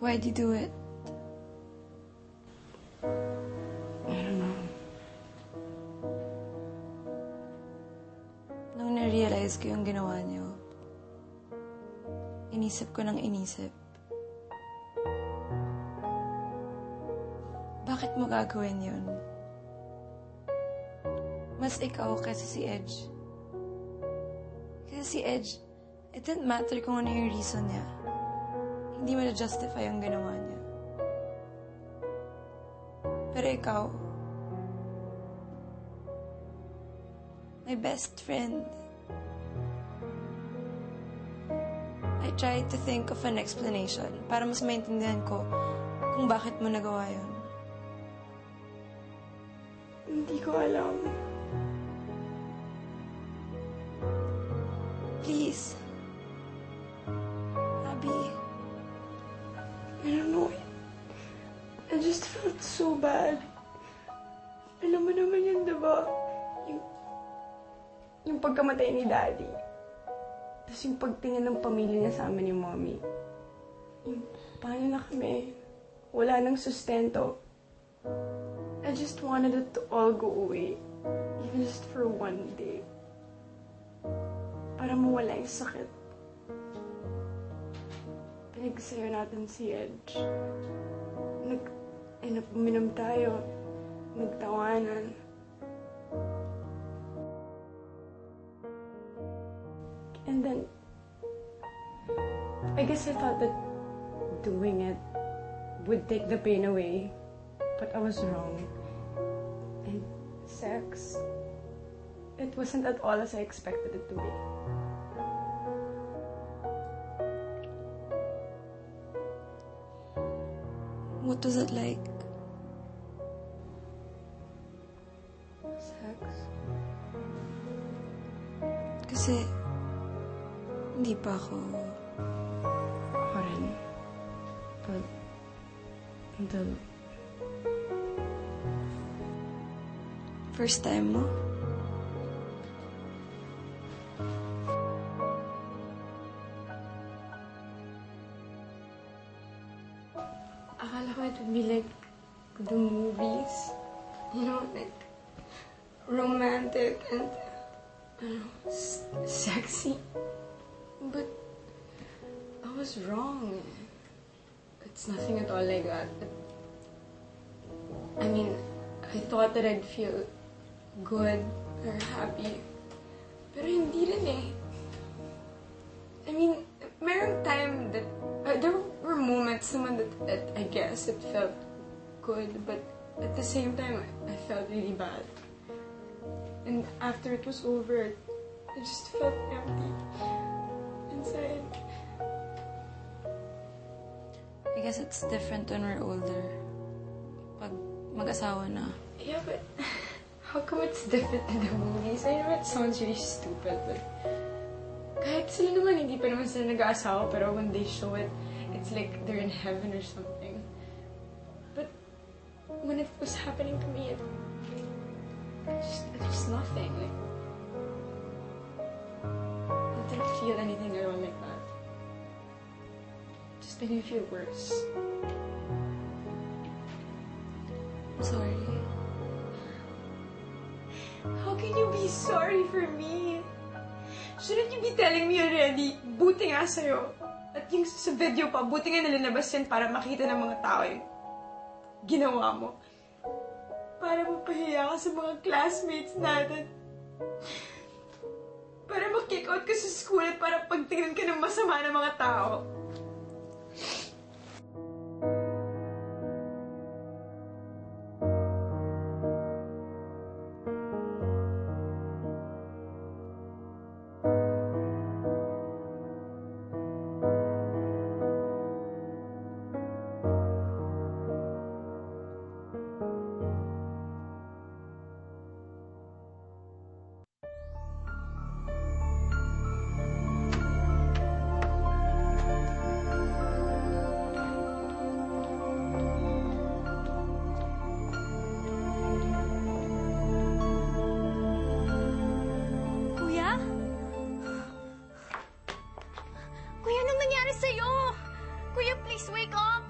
Why'd you do it? I don't know. Nung na-realize ko yung ginawa niyo, inisip ko ng inisip. Bakit mo gagawin yun? Mas ikaw kasi si Edge. Kasi si Edge, it didn't matter kung ano yung reason niya. Hindi mo na-justify yung ginawa niya. Pero ikaw, my best friend, I tried to think of an explanation para mas maintindihan ko kung bakit mo nagawa yun. Hindi ko alam. Please. Abby. I don't know. I just felt so bad. Alam mo naman yun, diba? Yung pagkamatay ni Daddy. Tapos yung pagtingin ng pamilya niya sa amin ni Mommy. Yung paano na kami? Wala nang sustento. I just wanted it to all go away. Even just for one day. Para mawala yung sakit. Pinagsayo natin si Edge. Uminom tayo. Nagtawanan. And then, I guess I thought that doing it would take the pain away. But I was wrong. And sex, it wasn't at all as I expected it to be. What was it like? Sex? Kasi, hindi pa ako... Ako rin. But, until... First time mo? Akala ko it would be like the movies. You know, like romantic and sexy. But I was wrong. It's nothing at all like that. I mean, I thought that I'd feel good or happy. Pero hindi rin eh. I mean, merong time that there were moments naman that I guess it felt good, but at the same time, I felt really bad. And after it was over, I just felt empty inside. I guess it's different when we're older. Pag mag-asawa na. Yeah, but how come it's different in the movies? I know it sounds really stupid, but kahit sila naman, hindi pa naman sila nag-aasawa, pero when they show it, it's like they're in heaven or something. But when it was happening to me, it was nothing. Like, I didn't feel anything at all like that. It just made me feel worse. I'm sorry. How can you be sorry for me? Shouldn't you be telling me already? Buti nga sa'yo. At yung sa video pa, buti nga nalalabas yan para makita ng mga tao yung ginawa mo. Para mapahiya ka sa mga classmates natin. Para mag-kick out ka sa school at para pagtingnan ka ng masama ng mga tao. Kuya, anong nangyari sa'yo? Kuya, please wake up!